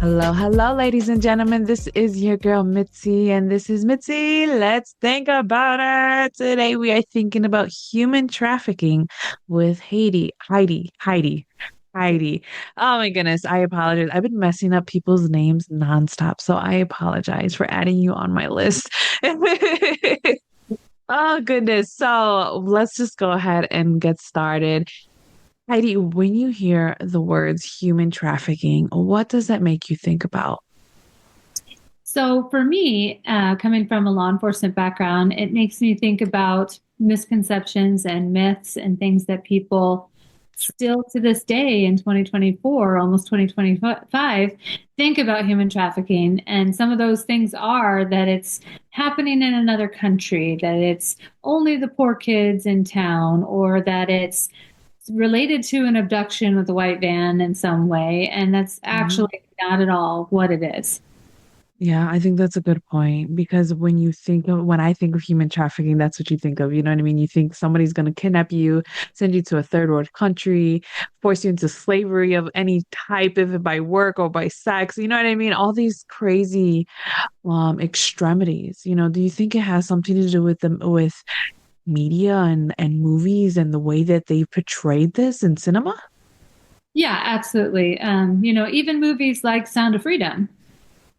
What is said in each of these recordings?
Hello, hello, ladies and gentlemen. This is your girl Mitzi, and this is Mitzi. Let's think about it. Today we are thinking about human trafficking with Heidi. Oh my goodness, I apologize. I've been messing up people's names nonstop, so I apologize for adding you on my list. Oh goodness. So let's just go ahead and get started. Heidi, when you hear the words human trafficking, what does that make you think about? So for me, coming from a law enforcement background, it makes me think about misconceptions and myths and things that people still to this day in 2024, almost 2025, think about human trafficking. And some of those things are that it's happening in another country, that it's only the poor kids in town, or that it's related to an abduction with a white van in some way. And that's actually not at all what it is. Yeah, I think that's a good point because when I think of human trafficking, that's what you think of. You know what I mean? You think somebody's going to kidnap you, send you to a third world country, force you into slavery of any type, if it by work or by sex. You know what I mean? All these crazy extremities. Do you think it has something to do with with media and movies and the way that they portrayed this in cinema? Yeah, absolutely. Even movies like Sound of Freedom,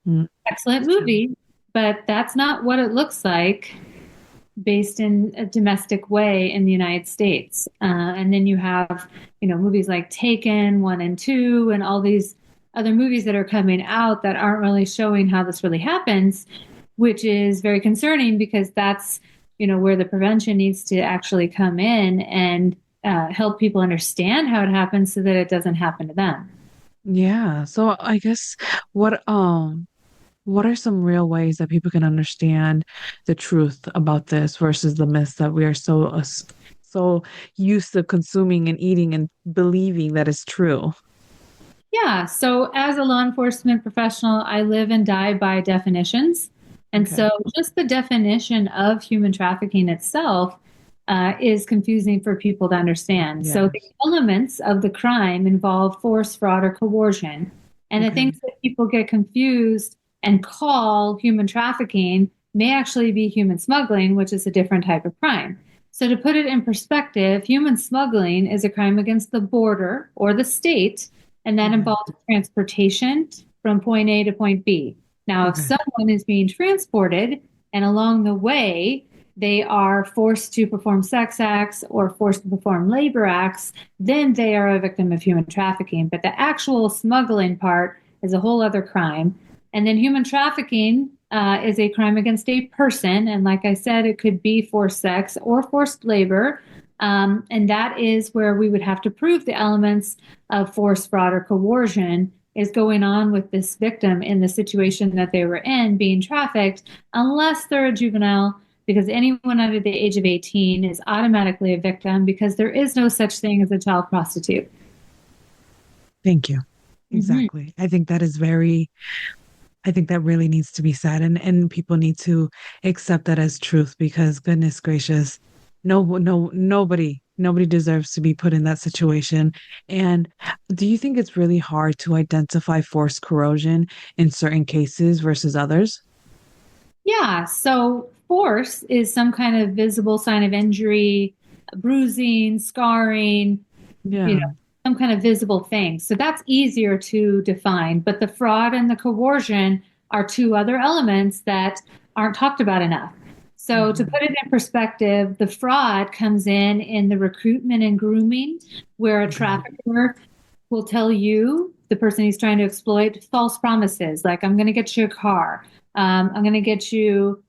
Mm, excellent it's true. movie, but that's not what it looks like based in a domestic way in the United States. And then you have, movies like Taken 1 and 2 and all these other movies that are coming out that aren't really showing how this really happens, which is very concerning because that's, where the prevention needs to actually come in and help people understand how it happens so that it doesn't happen to them. Yeah. So I guess what are some real ways that people can understand the truth about this versus the myths that we are so used to consuming and eating and believing that is true? Yeah. So, as a law enforcement professional, I live and die by definitions. And Okay. so, just the definition of human trafficking itself is confusing for people to understand. So, the Yes. elements of the crime involve force, fraud, or coercion. And the Okay. things that people get confused and call human trafficking may actually be human smuggling, which is a different type of crime. So, to put it in perspective, human smuggling is a crime against the border or the state, and that Okay. involves transportation from point A to point B. Now, if Okay. someone is being transported and along the way they are forced to perform sex acts or forced to perform labor acts, then they are a victim of human trafficking. But the actual smuggling part is a whole other crime. And then human trafficking is a crime against a person. And like I said, it could be forced sex or forced labor. And that is where we would have to prove the elements of force, fraud, or coercion is going on with this victim in the situation that they were in, being trafficked, unless they're a juvenile, because anyone under the age of 18 is automatically a victim because there is no such thing as a child prostitute. Thank you. Mhm. Exactly. I think that really needs to be said and people need to accept that as truth because goodness gracious, nobody deserves to be put in that situation. And do you think it's really hard to identify forced corrosion in certain cases versus others? Yeah, so force is some kind of visible sign of injury, bruising, scarring, you know, Yeah. some kind of visible thing. So that's easier to define. But the fraud and the coercion are two other elements that aren't talked about enough. So to Mhm. put it in perspective, the fraud comes in the recruitment and grooming, where a Okay. trafficker will tell you, the person he's trying to exploit, false promises like, I'm going to get you a car. I'm going to get you,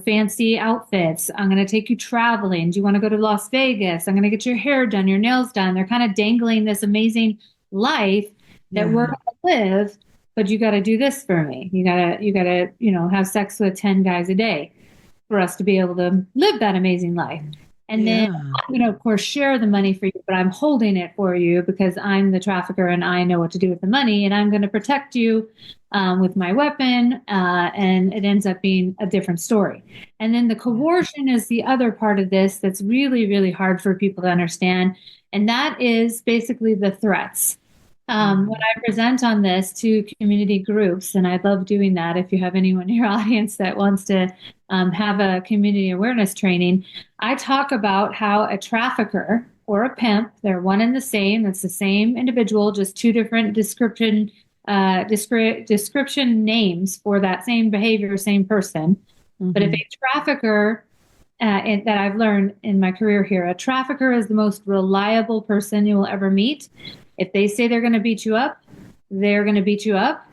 fancy outfits. I'm going to take you traveling. Do you want to go to Las Vegas? I'm going to get your hair done, your nails done. They're kind of dangling this amazing life that we're Yeah. going to live, but you got to do this for me. You got to, have sex with 10 guys a day for us to be able to live that amazing life. And then, Yeah. of course, share the money for you, but I'm holding it for you because I'm the trafficker and I know what to do with the money and I'm going to protect you with my weapon. And it ends up being a different story. And then the Yeah. coercion is the other part of this that's really, really hard for people to understand. And that is basically the threats. When I present on this to community groups, and I love doing that if you have anyone in your audience that wants to have a community awareness training, I talk about how a trafficker or a pimp, they're one and the same, it's the same individual, just two different description names for that same behavior, same person. But if Mm-hmm. a trafficker, that I've learned in my career here, a trafficker is the most reliable person you will ever meet. If they say they're going to beat you up, they're going to beat you up.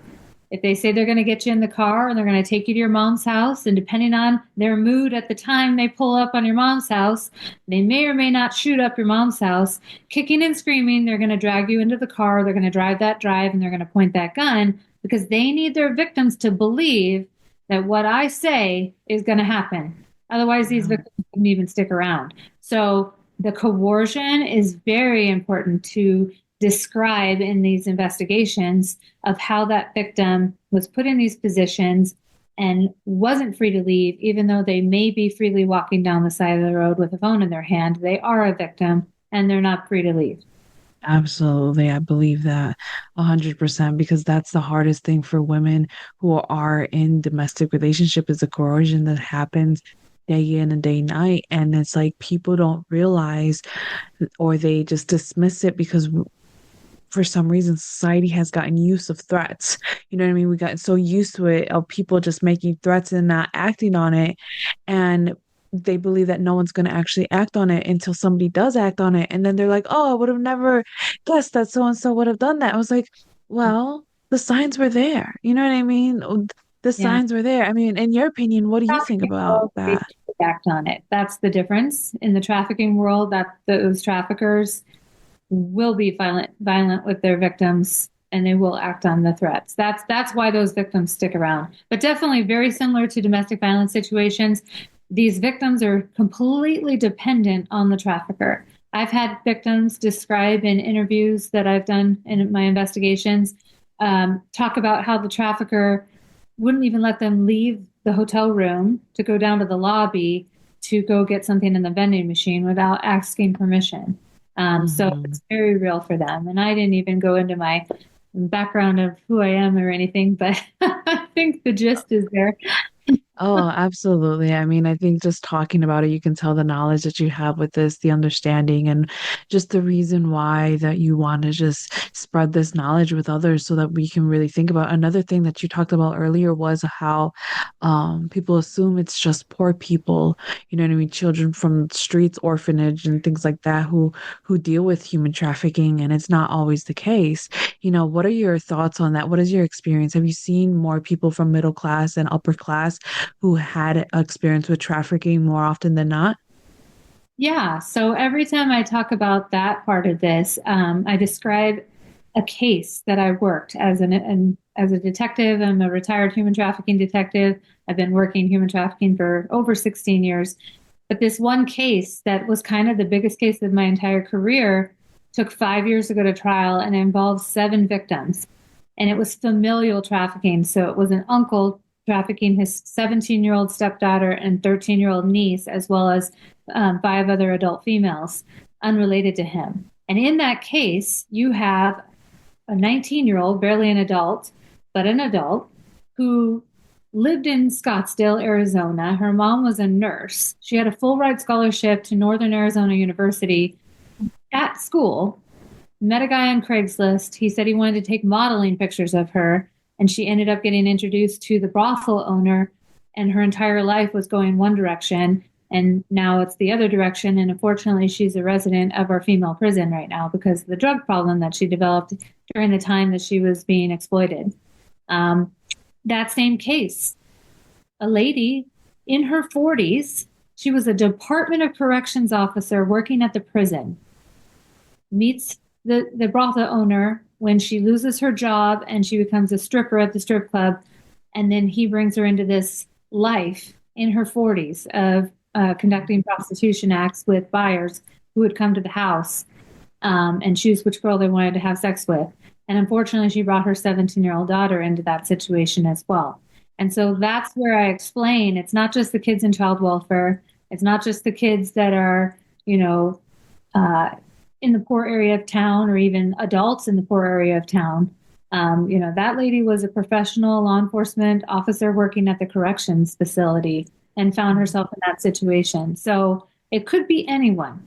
If they say they're going to get you in the car and they're going to take you to your mom's house, and depending on their mood at the time they pull up on your mom's house, they may or may not shoot up your mom's house. Kicking and screaming, they're going to drag you into the car, they're going to drive that drive, and they're going to point that gun because they need their victims to believe that what I say is going to happen. Otherwise, these Yeah. victims wouldn't even stick around. So the coercion is very important to describe in these investigations of how that victim was put in these positions and wasn't free to leave, even though they may be freely walking down the side of the road with a phone in their hand. They are a victim and they're not free to leave. Absolutely. I believe that 100% because that's the hardest thing for women who are in domestic relationship is the coercion that happens day in and day night. And it's like people don't realize or they just dismiss it because for some reason society has gotten used of threats. You know what I mean? We got so used to it of people just making threats and not acting on it. And they believe that no one's going to actually act on it until somebody does act on it. And then they're like, oh, I would have never guessed that so and so would have done that. I was like, well, the signs were there. You know what I mean? The Yeah. signs were there. I mean, in your opinion, what do you think Trafficking about world, they that? act on it. That's the difference in the trafficking world, that those traffickers will be violent with their victims and they will act on the threats. That's why those victims stick around. But definitely very similar to domestic violence situations, these victims are completely dependent on the trafficker. I've had victims describe in interviews that I've done in my investigations, talk about how the trafficker wouldn't even let them leave the hotel room to go down to the lobby to go get something in the vending machine without asking permission. So Hmm. it's very real for them. And I didn't even go into my background of who I am or anything, but I think the gist is there. Oh, absolutely. I mean, I think just talking about it, you can tell the knowledge that you have with this, the understanding, and just the reason why that you want to just spread this knowledge with others so that we can really think about. Another thing that you talked about earlier was how people assume it's just poor people, you know what I mean, children from streets, orphanage, and things like that who deal with human trafficking, and it's not always the case. You know, what are your thoughts on that? What is your experience? Have you seen more people from middle class and upper class who had experience with trafficking more often than not? Yeah. So every time I talk about that part of this, I describe a case that I worked as a detective. I'm a retired human trafficking detective. I've been working human trafficking for over 16 years. But this one case that was kind of the biggest case of my entire career took 5 years to go to trial and involved seven victims. And it was familial trafficking. So it was an uncle trafficking his 17-year-old stepdaughter and 13-year-old niece, as well as five other adult females unrelated to him. And in that case, you have a 19-year-old, barely an adult, but an adult, who lived in Scottsdale, Arizona. Her mom was a nurse. She had a full ride scholarship to Northern Arizona University at school. Met a guy on Craigslist. He said he wanted to take modeling pictures of her, and she ended up getting introduced to the brothel owner, and her entire life was going one direction, and now it's the other direction. And unfortunately, she's a resident of our female prison right now because of the drug problem that she developed during the time that she was being exploited. Um, that same case, a lady in her 40s, she was a Department of Corrections officer working at the prison, meets the brothel owner when she loses her job and she becomes a stripper at the strip club. And then he brings her into this life in her 40s of conducting prostitution acts with buyers who would come to the house and choose which girl they wanted to have sex with. And unfortunately, she brought her 17-year-old daughter into that situation as well. And so that's where I explain it's not just the kids in child welfare, it's not just the kids that are, you know, uh, in the poor area of town or even adults in the poor area of town. That lady was a professional law enforcement officer working at the corrections facility and found herself in that situation. So it could be anyone.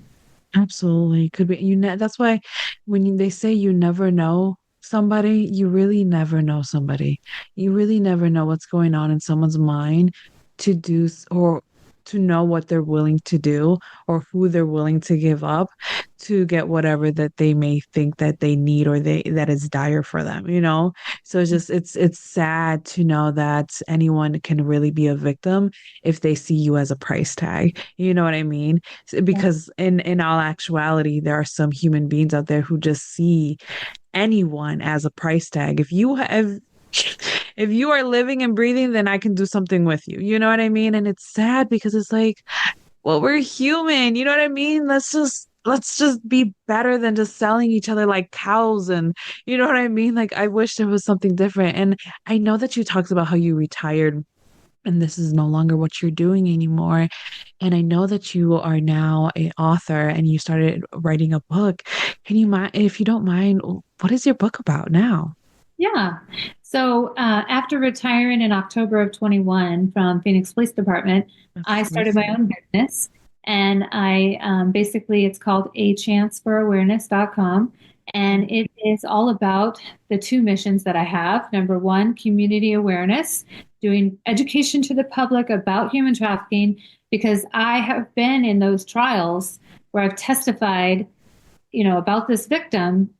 Absolutely. Could be that's why they say you never know somebody, you really never know somebody. You really never know what's going on in someone's mind to or to know what they're willing to do or who they're willing to give up to get whatever that they may think that they need or they that is dire for them, you know? So it's sad to know that anyone can really be a victim if they see you as a price tag. You know what I mean? Because in all actuality, there are some human beings out there who just see anyone as a price tag. If you are living and breathing, then I can do something with you. You know what I mean? And it's sad because it's like, well, we're human. You know what I mean? Let's just be better than just selling each other like cows and you know what I mean? Like I wish there was something different. And I know that you talked about how you retired and this is no longer what you're doing anymore. And I know that you are now an author and you started writing a book. Can you mind, if you don't mind, what is your book about now? Yeah. So after retiring in October of 21 from Phoenix Police Department, Of I started course. my own business. And I basically, it's called achanceforawareness.com. And it is all about the two missions that I have. Number one, community awareness, doing education to the public about human trafficking, because I have been in those trials where I've testified, about this victim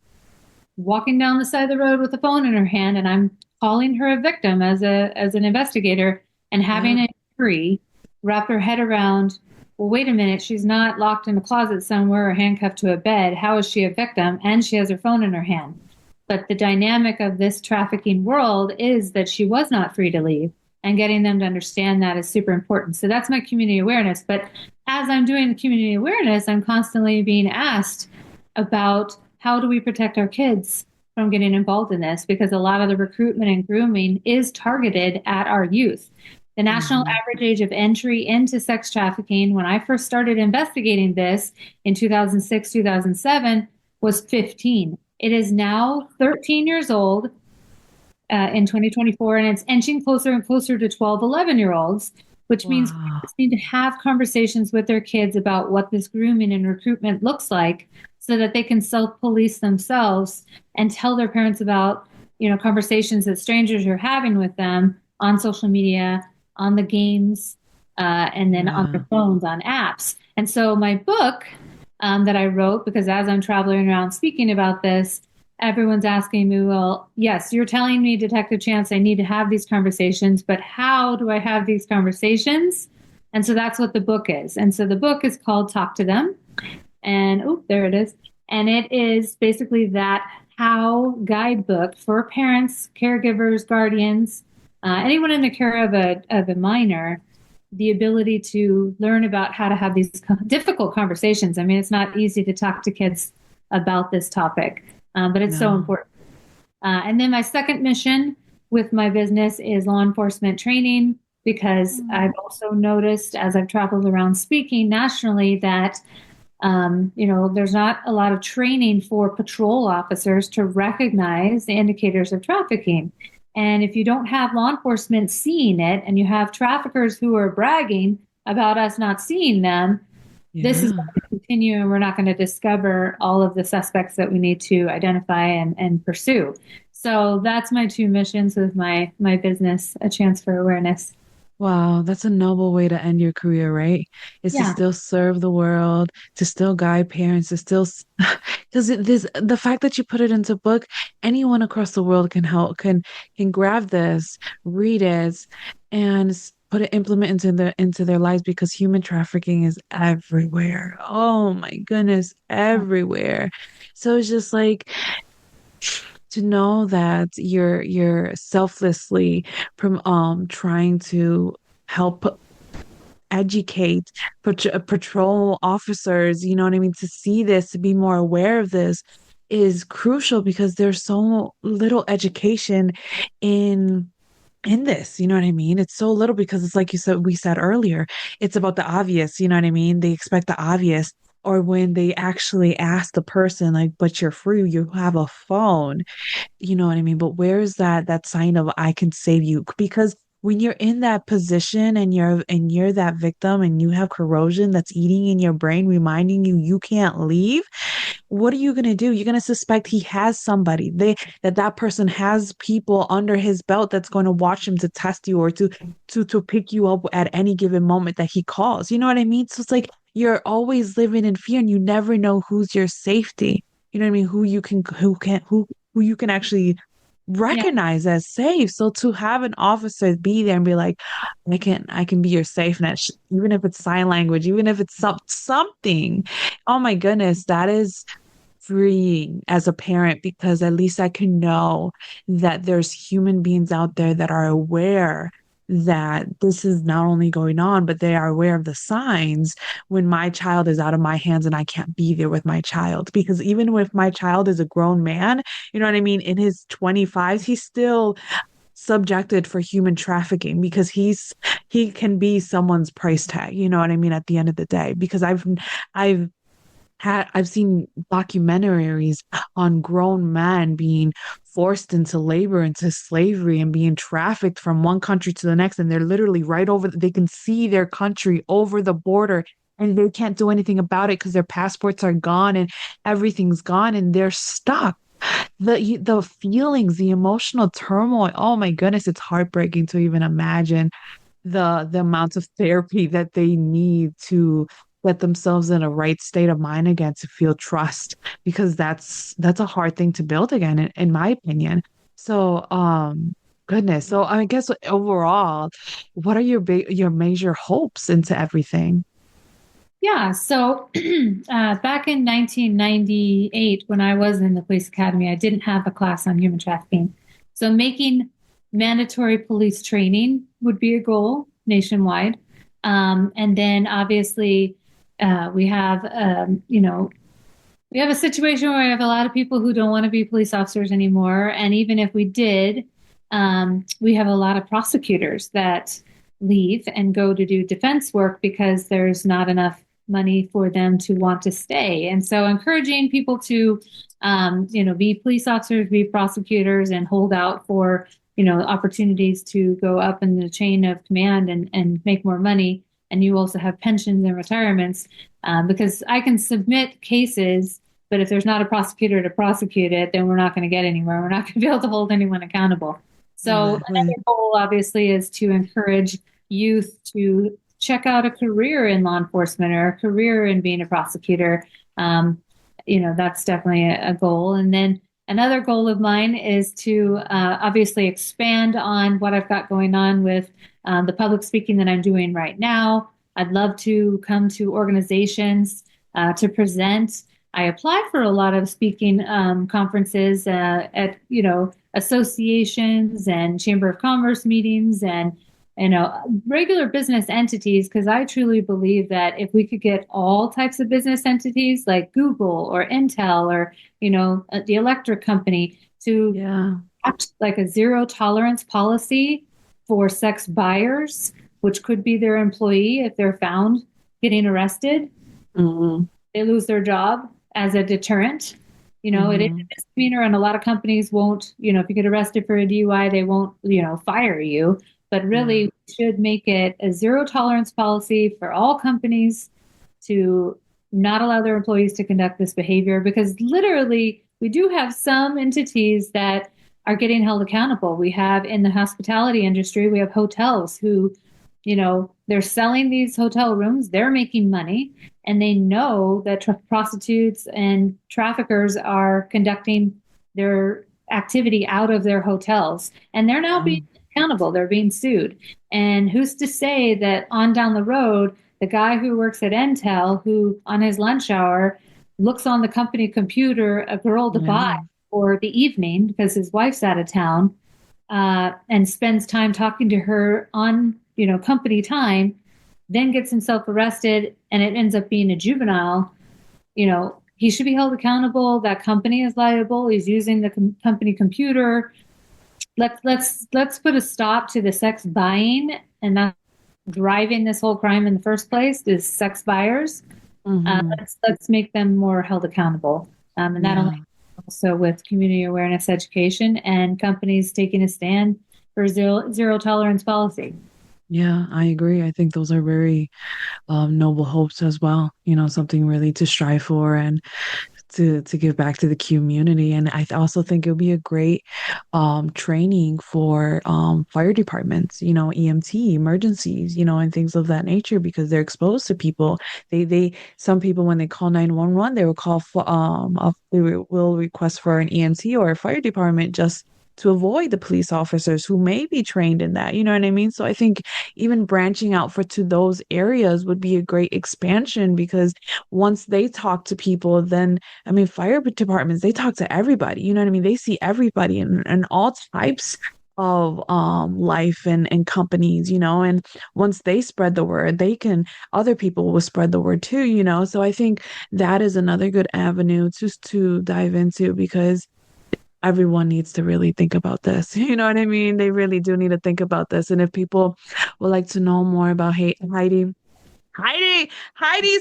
walking down the side of the road with a phone in her hand, and I'm calling her a victim as an investigator, and having Yeah. a jury wrap her head around, well, wait a minute, she's not locked in a closet somewhere or handcuffed to a bed. How is she a victim? And she has her phone in her hand. But the dynamic of this trafficking world is that she was not free to leave, and getting them to understand that is super important. So that's my community awareness. But as I'm doing the community awareness, I'm constantly being asked about how do we protect our kids from getting involved in this, because a lot of the recruitment and grooming is targeted at our youth. The national Mhm. average age of entry into sex trafficking when I first started investigating this in 2006, 2007 was 15. It is now 13 years old in 2024, and it's inching closer and closer to 12, 11-year olds, which means Wow. parents need to have conversations with their kids about what this grooming and recruitment looks like so that they can self-police themselves and tell their parents about, conversations that strangers are having with them on social media, on the games, and then on Yeah. their phones, on apps. And so my book that I wrote, because as I'm traveling around speaking about this, everyone's asking me, well, yes, you're telling me, Detective Chance, I need to have these conversations, but how do I have these conversations? And so that's what the book is. And so the book is called Talk to Them. And oh, there it is. And it is basically that how guidebook for parents, caregivers, guardians, anyone in the care of a minor, the ability to learn about how to have these difficult conversations. I mean, it's not easy to talk to kids about this topic, but it's so No. important. And then my second mission with my business is law enforcement training, because I've also noticed as I've traveled around speaking nationally that there's not a lot of training for patrol officers to recognize the indicators of trafficking. And if you don't have law enforcement seeing it and you have traffickers who are bragging about us not seeing them, this is Yeah. going to continue and we're not going to discover all of the suspects that we need to identify and pursue. So that's my two missions with my business, A Chance for Awareness. Wow, that's a noble way to end your career, right? Is to Yeah. still serve the world, to still guide parents, to still, because this the fact that you put it into book, anyone across the world can help, can grab this, read it, and put it implement into their lives because human trafficking is everywhere. Oh my goodness, everywhere. So it's just like to know that you're selflessly from trying to help educate patrol officers, you know what I mean, to see this, to be more aware of this is crucial because there's so little education in this, you know what I mean? It's so little because it's like we said earlier, it's about the obvious, you know what I mean? They expect the obvious. or when they actually ask the person like, but you're free, you have a phone, you know what I mean? But where is that sign of I can save you? Because when you're in that position and you're that victim and you have corrosion that's eating in your brain, reminding you you can't leave, what are you going to do? You're going to suspect he has somebody. That person has people under his belt that's going to watch him to test you or to pick you up at any given moment that he calls. You know what I mean? So it's like you're always living in fear and you never know who's your safety. You know what I mean? Who you can actually Yeah. recognize as safe. So to have an officer be there and be like, I can be your safe net, even if it's sign language, even if it's something. Oh my goodness, that is freeing as a parent because at least I can know that there's human beings out there that are aware that this is not only going on, but they are aware of the signs when my child is out of my hands and I can't be there with my child. Because even if my child is a grown man, you know what I mean, in his 25s, he's still subjected for human trafficking because he can be someone's price tag, you know what I mean, at the end of the day. Because I've I've seen documentaries on grown men being forced into labor, into slavery, and being trafficked from one country to the next. And they're literally right over, they can see their country over the border and they can't do anything about it because their passports are gone and everything's gone and they're stuck. The feelings, the emotional turmoil, oh my goodness, it's heartbreaking to even imagine the amount of therapy that they need to get themselves in a right state of mind again to feel trust because that's a hard thing to build again in my opinion. So goodness. So I guess overall, what are your major hopes into everything? Yeah, so back in 1998, when I was in the police academy, I didn't have a class on human trafficking. So making mandatory police training would be a goal nationwide. And then obviously, we have, we have a situation where we have a lot of people who don't want to be police officers anymore. And even if we did, we have a lot of prosecutors that leave and go to do defense work because there's not enough money for them to want to stay. And so encouraging people to, be police officers, be prosecutors, and hold out for, opportunities to go up in the chain of command and make more money. And you also have pensions and retirements because I can submit cases, but if there's not a prosecutor to prosecute it, then we're not going to get anywhere. We're not going to be able to hold anyone accountable. So Exactly. another goal, obviously, is to encourage youth to check out a career in law enforcement or a career in being a prosecutor. Um, that's definitely a goal. And then another goal of mine is to obviously expand on what I've got going on with the public speaking that I'm doing right now. I'd love to come to organizations to present. I apply for a lot of speaking conferences at associations and chamber of commerce meetings and regular business entities because I truly believe that if we could get all types of business entities like Google or Intel or the electric company to Yeah. act like a zero tolerance policy for sex buyers, which could be their employee if they're found getting arrested, Hmm. they lose their job as a deterrent. It is Hmm. a misdemeanor, and a lot of companies won't, if you get arrested for a DUI, they won't, fire you. But Yeah. really, we should make it a zero tolerance policy for all companies to not allow their employees to conduct this behavior because literally, we do have some entities that are getting held accountable. We have in the hospitality industry, we have hotels who, they're selling these hotel rooms, they're making money, and they know that prostitutes and traffickers are conducting their activity out of their hotels, and they're now Yeah. being accountable. They're being sued. And who's to say that on down the road, the guy who works at Intel, who on his lunch hour looks on the company computer a girl to buy Yeah. for the evening because his wife's out of town, and spends time talking to her on company time, then gets himself arrested, and it ends up being a juvenile. He should be held accountable. That company is liable. He's using the company computer. Let's put a stop to the sex buying, and that's driving this whole crime in the first place is sex buyers. Hmm. Let's make them more held accountable. And that only Yeah. also with community awareness education and companies taking a stand for zero tolerance policy. Yeah, I agree. I think those are very noble hopes as well. Something really to strive for and to give back to the community. And also think it would be a great training for fire departments, EMT, emergencies, and things of that nature because they're exposed to people. Some people when they call 911, they will call for will request for an EMT or a fire department just to avoid the police officers who may be trained in that. You know what I mean? So I think even branching out for to those areas would be a great expansion because once they talk to people, then I mean, fire departments, they talk to everybody. You know what I mean? They see everybody and all types of life and companies, and once they spread the word, they can other people will spread the word too. So I think that is another good avenue to dive into because everyone needs to really think about this. You know what I mean? They really do need to think about this. And if people would like to know more about Heidi's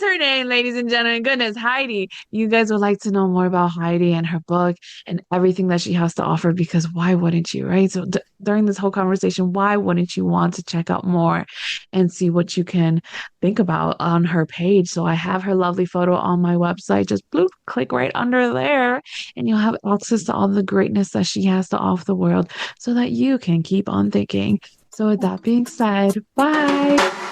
her name, ladies and gentlemen. Goodness, Heidi. You guys would like to know more about Heidi and her book and everything that she has to offer because why wouldn't you, right? So during this whole conversation, why wouldn't you want to check out more and see what you can think about on her page? So I have her lovely photo on my website. Just bloop, click right under there, and you'll have access to all the greatness that she has to offer the world so that you can keep on thinking. So with that being said, bye.